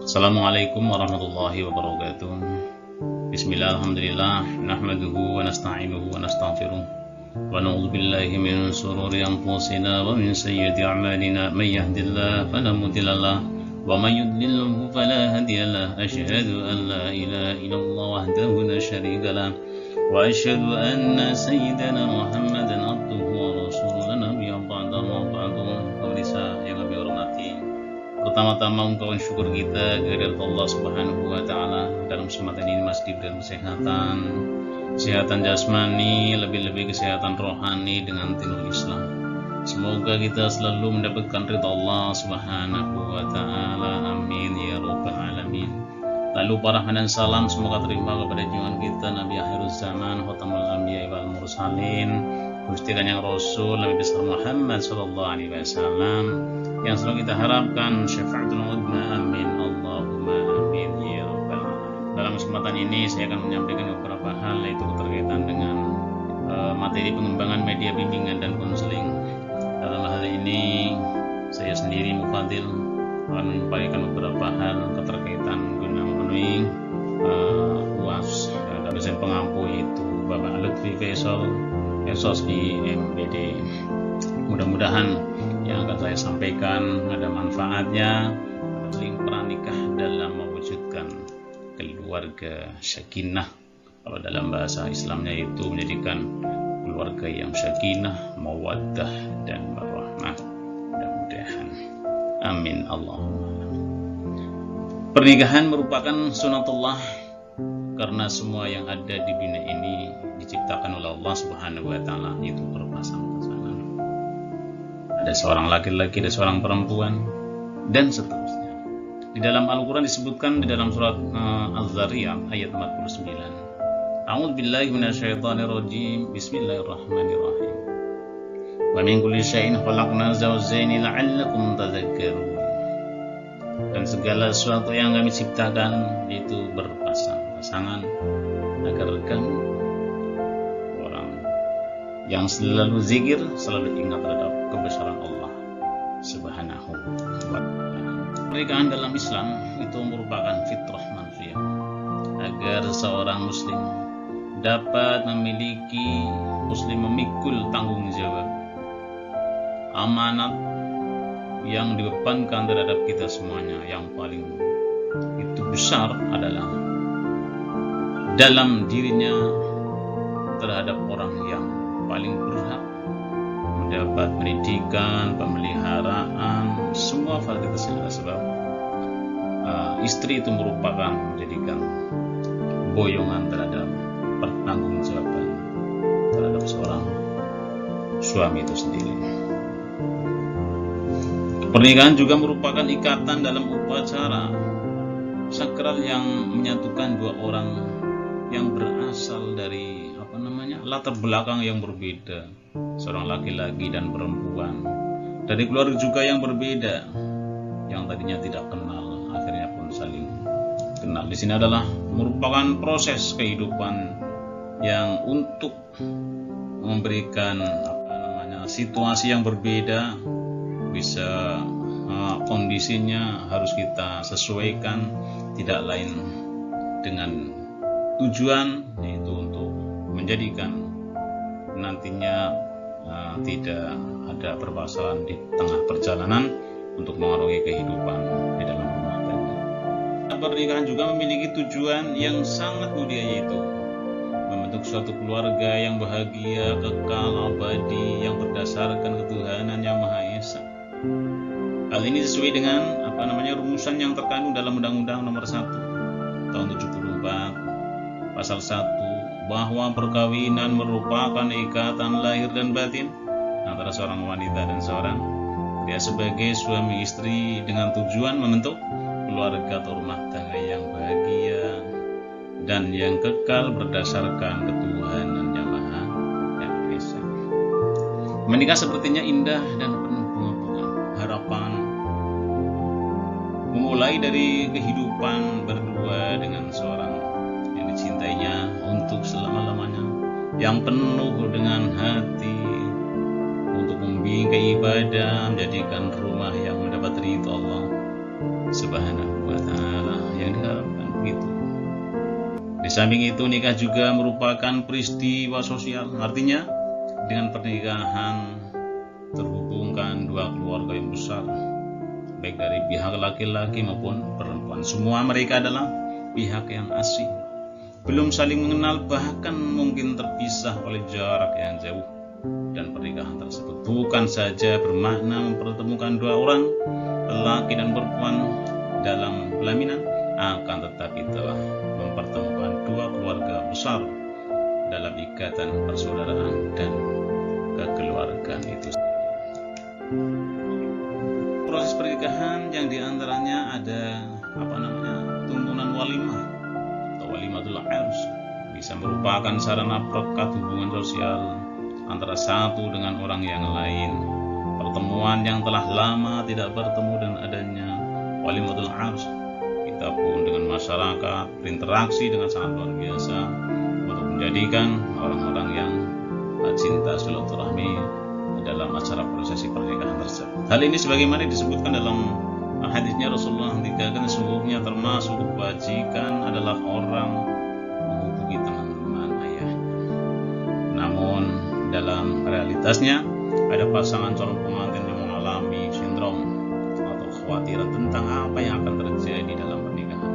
Assalamualaikum warahmatullahi wabarakatuh. Bismillah, alhamdulillah, nahmaduhu wa nasta'inuhu wa nastaghfiruh wa na'udzu billahi min shururi anfusina wa min sayyiati a'malina may yahdihillahu fala mudilla lahu wa may yudlilhu fala hadiya lahu. Asyhadu an la ilaha illallah wahdahu la syarika lahu wa asyhadu anna sayyidana Muhammadan abduhu wa rasuluhu la nabiyya ba'dahu. Pemirsa yang kami hormati, pertama-tama ungkapan syukur kita kehadirat Allah Subhanahu wa taala. Dalam kesempatan ini masih diberikan kesehatan jasmani, lebih-lebih kesehatan rohani dengan dinul Islam. Semoga kita selalu mendapatkan ridha Allah Subhanahu wa taala. Amin ya rabbal alamin. Lalu parahan dan salam semoga terima kepada junjungan kita Nabi akhir zaman, khatamul anbiya wal mursalin, Gusti Kanjeng Rasul Nabi besar Muhammad sallallahu alaihi wasallam, yang selalu kita harapkan syafaatul udma. Amin Allahumma amin ya rabbal alamin. Dalam kesempatan ini saya akan menyampaikan beberapa hal, yaitu berkaitan dengan materi pengembangan media bimbingan dan konseling. Dalam hal ini saya sendiri Mufadil akan menyampaikan beberapa hal keterkaitan guna memenuhi UAS dan dosen pengampu, yaitu Bapak Lutfi Faisal Esos di MBD. Mudah-mudahan yang akan saya sampaikan ada manfaatnya, saling pranikah dalam mewujudkan keluarga sakinah. Kalau dalam bahasa Islamnya itu menjadikan keluarga yang sakinah, mawaddah dan warahmah. Mudah-mudahan. Amin Allahumma. Pernikahan merupakan sunatullah, karena semua yang ada di dunia ini diciptakan oleh Allah Subhanahu wa taala, itu berpasang-pasangan. Ada seorang laki-laki, ada seorang perempuan, dan seterusnya. Di dalam Al-Quran disebutkan di dalam surat Az-Zariyat ayat 49. A'udzu billahi minasyaitonir rajim. Bismillahirrahmanirrahim. Wa min kulli syai'in khalaqna zawjayn la'allakum tadhakkarun. Dan segala sesuatu yang kami ciptakan itu berpasang-pasangan agar kamu orang yang selalu zikir, selalu ingat terhadap kebesaran Allah Subhanahu wa ta'ala. Pernikahan dalam Islam itu merupakan fitrah manusia, agar seorang muslim dapat memikul tanggung jawab amanat yang dibebankan terhadap kita semuanya. Yang paling itu besar adalah dalam dirinya terhadap orang yang paling berhak mendapat pendidikan, pemeliharaan, semua fasilitas. Sebab istri itu merupakan menjadikan boyongan terhadap pertanggungjawaban terhadap seorang suami itu sendiri. Pernikahan juga merupakan ikatan dalam upacara sakral yang menyatukan dua orang yang berasal dari latar belakang yang berbeda, seorang laki-laki dan perempuan, dari keluarga juga yang berbeda, yang tadinya tidak kenal akhirnya pun saling kenal. Di sini adalah merupakan proses kehidupan yang untuk memberikan situasi yang berbeda. Bisa kondisinya harus kita sesuaikan, tidak lain dengan tujuan, yaitu untuk menjadikan nantinya tidak ada permasalahan di tengah perjalanan untuk mengarungi kehidupan di dalam rumah tangga. Pernikahan juga memiliki tujuan yang sangat mulia, yaitu membentuk suatu keluarga yang bahagia, kekal, abadi, yang berdasarkan ketuhanan yang Maha Esa. Hal ini sesuai dengan rumusan yang terkandung dalam Undang-Undang Nomor 1 Tahun 74 Pasal 1, bahwa perkawinan merupakan ikatan lahir dan batin antara seorang wanita dan seorang pria sebagai suami istri, dengan tujuan membentuk keluarga atau rumah tangga yang bahagia dan yang kekal berdasarkan ketuhanan yang Maha Esa. Menikah sepertinya indah dan penuh pengharapan, harapan, memulai dari kehidupan berdua dengan seorang yang dicintainya untuk selama-lamanya, yang penuh dengan hati untuk membimbing ibadah, menjadikan rumah yang mendapat ridha Allah Subhanahu wa ta'ala. samping itu, nikah juga merupakan peristiwa sosial. Artinya, dengan pernikahan terhubungkan dua keluarga yang besar, baik dari pihak laki-laki maupun perempuan. Semua mereka adalah pihak yang asing, belum saling mengenal, bahkan mungkin terpisah oleh jarak yang jauh. Dan pernikahan tersebut bukan saja bermakna mempertemukan dua orang, lelaki dan perempuan dalam pelaminan, akan tetapi telah mempertemukan dua keluarga besar dalam ikatan persaudaraan dan kekeluargaan itu. Proses pernikahan yang diantaranya ada tuntunan walimah atau walimatul ars, bisa merupakan sarana perekat hubungan sosial antara satu dengan orang yang lain. Pertemuan yang telah lama tidak bertemu dan adanya walimatul ars, kita pun dengan masyarakat berinteraksi dengan sangat luar biasa untuk menjadikan orang-orang yang cinta silaturahmi dalam acara prosesi pernikahan tersebut. Hal ini sebagaimana disebutkan dalam hadisnya Rasulullah mengatakan, sesungguhnya termasuk kebajikan adalah orang menghubungi teman-teman ayahnya. Namun dalam realitasnya ada pasangan calon pengantin yang mengalami sindrom atau khawatiran tentang apa yang akan terjadi dalam pernikahan,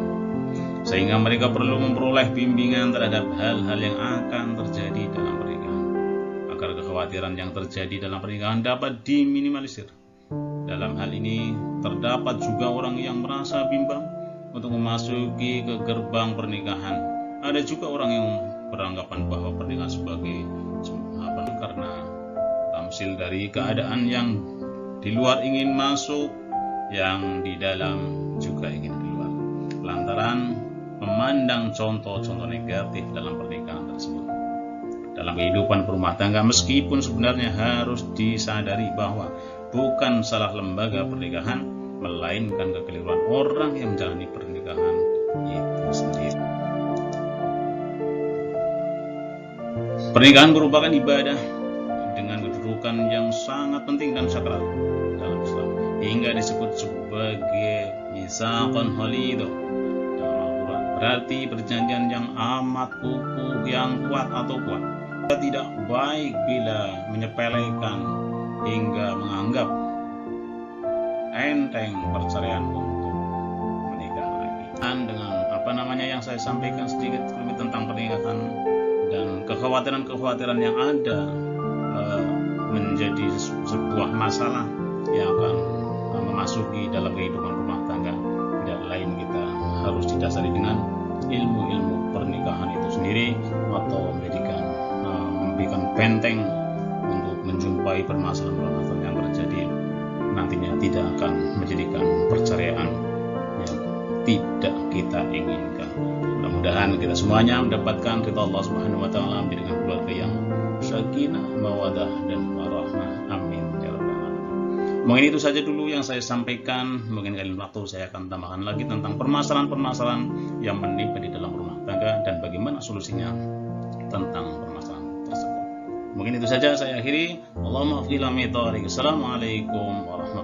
sehingga mereka perlu memperoleh bimbingan terhadap hal-hal yang akan terjadi dalam pernikahan, agar kekhawatiran yang terjadi dalam pernikahan dapat diminimalisir. Dalam hal ini terdapat juga orang yang merasa bimbang untuk memasuki ke gerbang pernikahan. Ada juga orang yang beranggapan bahwa pernikahan sebagai karena tamsil dari keadaan yang di luar ingin masuk, yang di dalam juga ingin keluar, lantaran memandang contoh-contoh negatif dalam pernikahan tersebut. Dalam kehidupan berumah tangga, meskipun sebenarnya harus disadari bahwa bukan salah lembaga pernikahan, melainkan kekeliruan orang yang menjalani pernikahan itu sendiri. Pernikahan merupakan ibadah dengan kedudukan yang sangat penting dan sakral dalam Islam, hingga disebut sebagai mitsaqan ghalidh dalam Al-Quran. Berarti perjanjian yang amat kukuh, yang kuat atau kuat. Tidak baik bila menyepelekan hingga menganggap enteng perceraian untuk menikah lagi. Dan dengan yang saya sampaikan sedikit tentang pernikahan dan kekhawatiran-kekhawatiran yang ada menjadi sebuah masalah yang akan memasuki dalam kehidupan rumah tangga. Tidak lain kita harus didasari dengan ilmu-ilmu pernikahan itu sendiri, atau memberikan benteng untuk menjumpai permasalahan yang terjadi nantinya tidak akan menjadikan perceraian yang tidak kita inginkan. Mudah-mudahan kita semuanya mendapatkan ridha Allah Subhanahu wa taala, menjadikan keluarga yang sakinah, mawaddah dan warahmah. Amin ya rabbal alamin. Mungkin itu saja dulu yang saya sampaikan. Mungkin lain waktu saya akan tambahkan lagi tentang permasalahan-permasalahan yang menimpa di dalam rumah tangga dan bagaimana solusinya tentang permasalahan tersebut. Mungkin itu saja saya akhiri. Allahumma qil amin. Assalamualaikum warahmatullahi wabarakatuh.